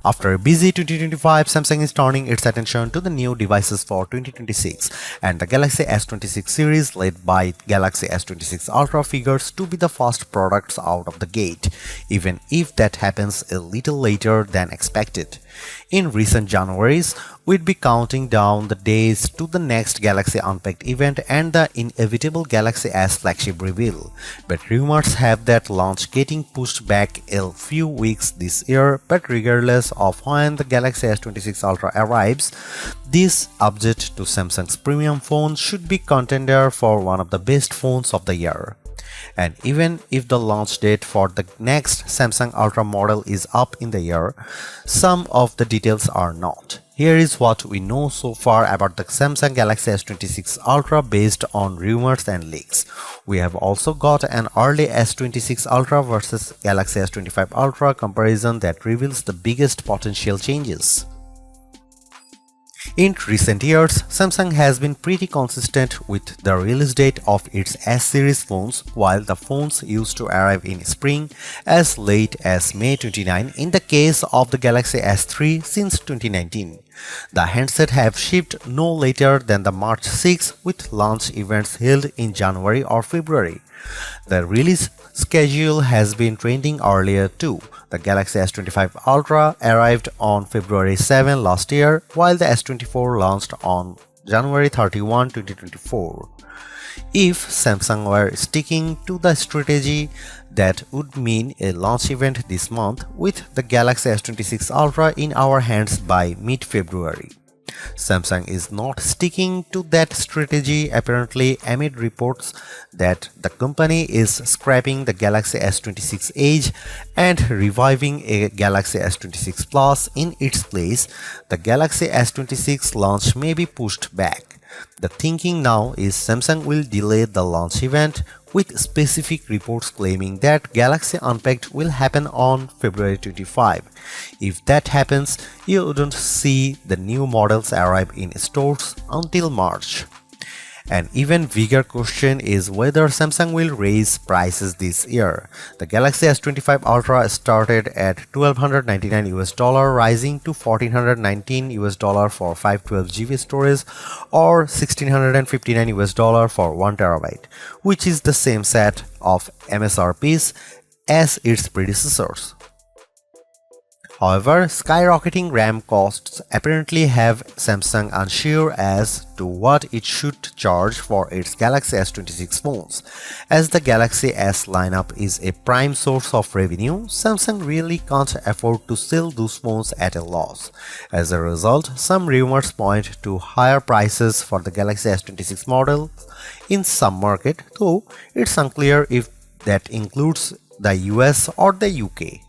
After a busy 2025, Samsung is turning its attention to the new devices for 2026, and the Galaxy S26 series led by Galaxy S26 Ultra figures to be the first products out of the gate, even if that happens a little later than expected. In recent Januaries, we'd be counting down the days to the next Galaxy Unpacked event and the inevitable Galaxy S Flagship reveal, but rumors have that launch getting pushed back a few weeks this year. But regardless of when the Galaxy S26 Ultra arrives, this update to Samsung's premium phone should be contender for one of the best phones of the year. And even if the launch date for the next Samsung Ultra model is up in the air, some of the details are not. Here is what we know so far about the Samsung Galaxy S26 Ultra based on rumors and leaks. We have also got an early S26 Ultra versus Galaxy S25 Ultra comparison that reveals the biggest potential changes. In recent years, Samsung has been pretty consistent with the release date of its S-series phones, while the phones used to arrive in spring as late as May 29 in the case of the Galaxy S3 since 2019. The handsets have shipped no later than the March 6 with launch events held in January or February. The release schedule has been trending earlier too. The Galaxy S25 Ultra arrived on February 7 last year, while the S24 launched on January 31, 2024. If Samsung were sticking to the strategy, that would mean a launch event this month with the Galaxy S26 Ultra in our hands by mid-February. Samsung is not sticking to that strategy apparently amid reports that the company is scrapping the Galaxy S26 Edge and reviving a Galaxy S26 Plus in its place. The Galaxy S26 launch may be pushed back. The thinking now is Samsung will delay the launch event, with specific reports claiming that Galaxy Unpacked will happen on February 25. If that happens, you wouldn't see the new models arrive in stores until March. An even bigger question is whether Samsung will raise prices this year. The Galaxy S25 Ultra started at $1,299 rising to $1,419 for 512GB storage or $1,659 for 1TB, which is the same set of MSRPs as its predecessors. However, skyrocketing RAM costs apparently have Samsung unsure as to what it should charge for its Galaxy S26 phones. As the Galaxy S lineup is a prime source of revenue, Samsung really can't afford to sell those phones at a loss. As a result, some rumors point to higher prices for the Galaxy S26 model in some market, though it's unclear if that includes the US or the UK.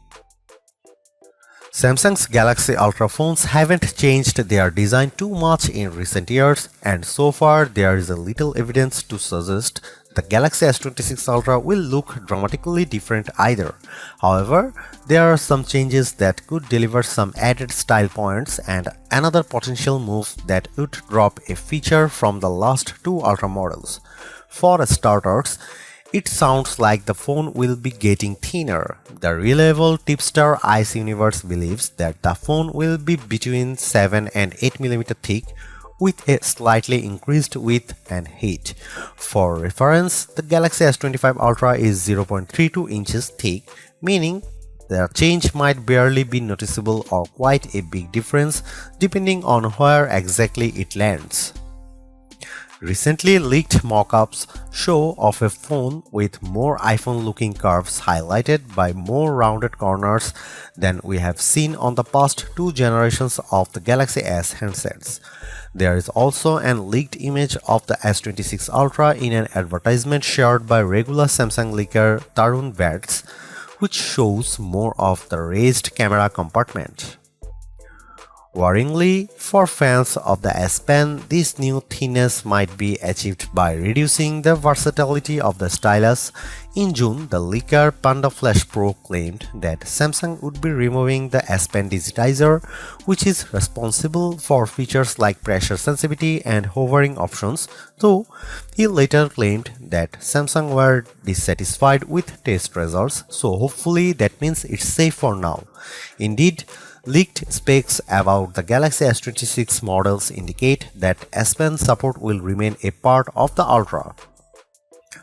Samsung's Galaxy Ultra phones haven't changed their design too much in recent years, and so far there is a little evidence to suggest the Galaxy S26 Ultra will look dramatically different either. However, there are some changes that could deliver some added style points, and another potential move that would drop a feature from the last two Ultra models. For starters, it sounds like the phone will be getting thinner. The reliable tipster Ice Universe believes that the phone will be between 7 and 8mm thick with a slightly increased width and height. For reference, the Galaxy S25 Ultra is 0.32 inches thick, meaning the change might barely be noticeable or quite a big difference depending on where exactly it lands. Recently leaked mock-ups show of a phone with more iPhone-looking curves highlighted by more rounded corners than we have seen on the past two generations of the Galaxy S handsets. There is also an leaked image of the S26 Ultra in an advertisement shared by regular Samsung leaker Tarun Vats, which shows more of the raised camera compartment. Worryingly, for fans of the S Pen, this new thinness might be achieved by reducing the versatility of the stylus. In June, the leaker Panda Flash Pro claimed that Samsung would be removing the S Pen digitizer, which is responsible for features like pressure sensitivity and hovering options, though he later claimed that Samsung were dissatisfied with test results, so hopefully that means it's safe for now. Indeed, Leaked specs about the Galaxy S26 models indicate that S Pen support will remain a part of the Ultra.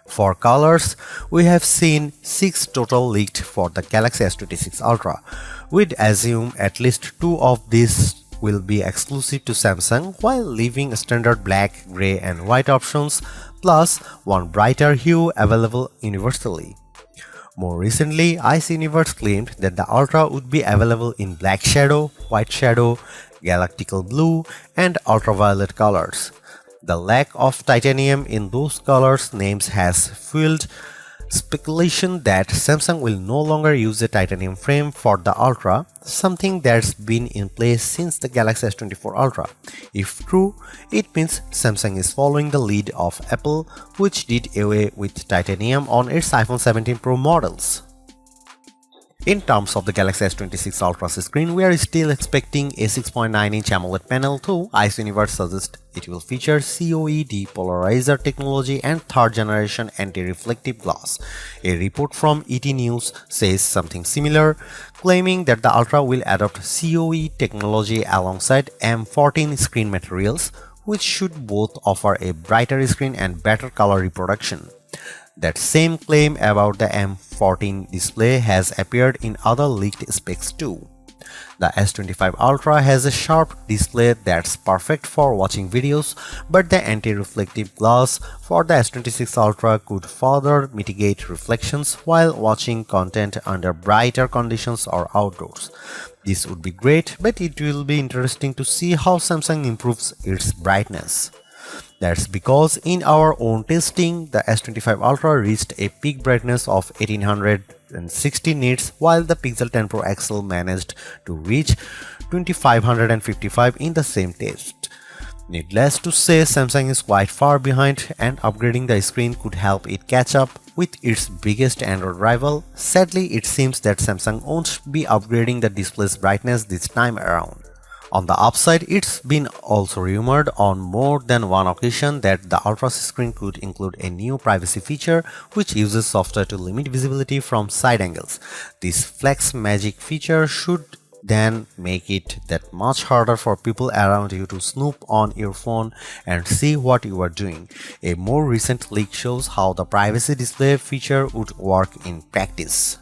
For colors, we have seen 6 total leaked for the Galaxy S26 Ultra. We'd assume at least 2 of these will be exclusive to Samsung, while leaving standard black, grey and white options, plus one brighter hue available universally. More recently, Ice Universe claimed that the Ultra would be available in black shadow, white shadow, galactical blue and ultraviolet colors. The lack of titanium in those colors names has fueled speculation that Samsung will no longer use a titanium frame for the Ultra, something that's been in place since the Galaxy S24 Ultra. If true, it means Samsung is following the lead of Apple, which did away with titanium on its iPhone 17 Pro models. In terms of the Galaxy S26 Ultra's screen, we are still expecting a 6.9-inch AMOLED panel, though Ice Universe suggests it will feature COE depolarizer technology and third-generation anti-reflective glass. A report from ET News says something similar, claiming that the Ultra will adopt COE technology alongside M14 screen materials, which should both offer a brighter screen and better color reproduction. That same claim about the M14 display has appeared in other leaked specs too. The S25 Ultra has a sharp display that's perfect for watching videos, but the anti-reflective glass for the S26 Ultra could further mitigate reflections while watching content under brighter conditions or outdoors. This would be great, but it will be interesting to see how Samsung improves its brightness. That's because in our own testing, the S25 Ultra reached a peak brightness of 1860 nits, while the Pixel 10 Pro XL managed to reach 2555 in the same test. Needless to say, Samsung is quite far behind, and upgrading the screen could help it catch up with its biggest Android rival. Sadly, it seems that Samsung won't be upgrading the display's brightness this time around. On the upside, it's been also rumored on more than one occasion that the Ultra's screen could include a new privacy feature which uses software to limit visibility from side angles. This Flex Magic feature should then make it that much harder for people around you to snoop on your phone and see what you are doing. A more recent leak shows how the privacy display feature would work in practice.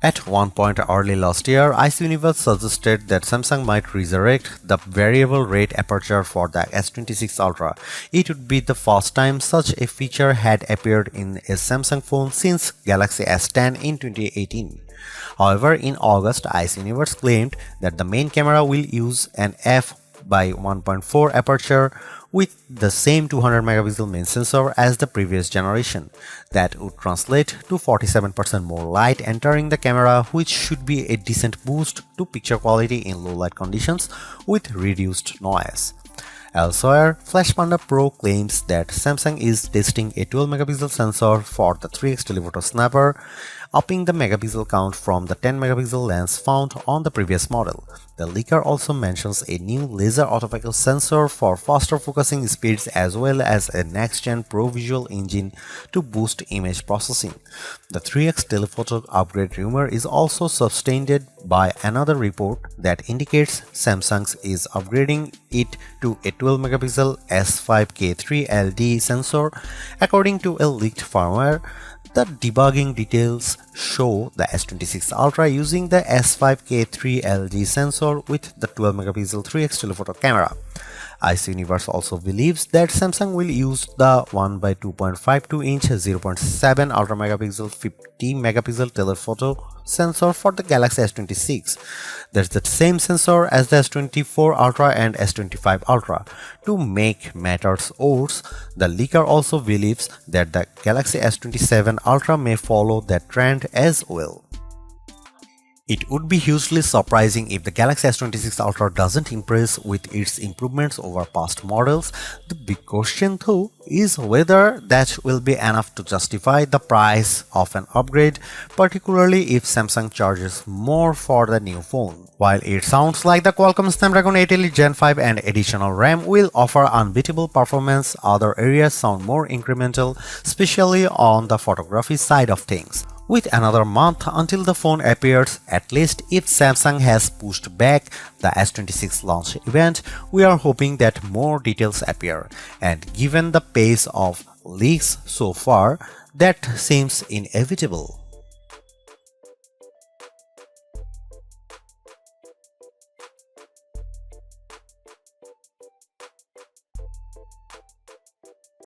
At one point early last year, Ice Universe suggested that Samsung might resurrect the variable rate aperture for the S26 Ultra. It would be the first time such a feature had appeared in a Samsung phone since Galaxy S10 in 2018. However, in August, Ice Universe claimed that the main camera will use an f/1.4 aperture with the same 200 megapixel main sensor as the previous generation. That would translate to 47% more light entering the camera, which should be a decent boost to picture quality in low light conditions with reduced noise. Elsewhere, Flash Panda Pro claims that Samsung is testing a 12 megapixel sensor for the 3x telephoto snapper, upping the megapixel count from the 10 megapixel lens found on the previous model. The leaker also mentions a new laser autofocus sensor for faster focusing speeds as well as a next-gen Pro Visual engine to boost image processing. The 3x telephoto upgrade rumor is also substantiated by another report that indicates Samsung is upgrading it to a 12 megapixel S5K3 LD sensor. According to a leaked firmware, the debugging details show the S26 Ultra using the S5K3 LG sensor with the 12 megapixel 3x telephoto camera. Ice Universe also believes that Samsung will use the 1x2.52-inch 0.7 ultra megapixel 50 megapixel telephoto sensor for the Galaxy S26. That's the same sensor as the S24 Ultra and S25 Ultra. To make matters worse, the leaker also believes that the Galaxy S27 Ultra may follow that trend as well. It would be hugely surprising if the Galaxy S26 Ultra doesn't impress with its improvements over past models. The big question though is whether that will be enough to justify the price of an upgrade, particularly if Samsung charges more for the new phone. While it sounds like the Qualcomm Snapdragon 8 Elite Gen 5 and additional RAM will offer unbeatable performance, other areas sound more incremental, especially on the photography side of things. With another month until the phone appears, at least if Samsung has pushed back the S26 launch event, we are hoping that more details appear. And given the pace of leaks so far, that seems inevitable.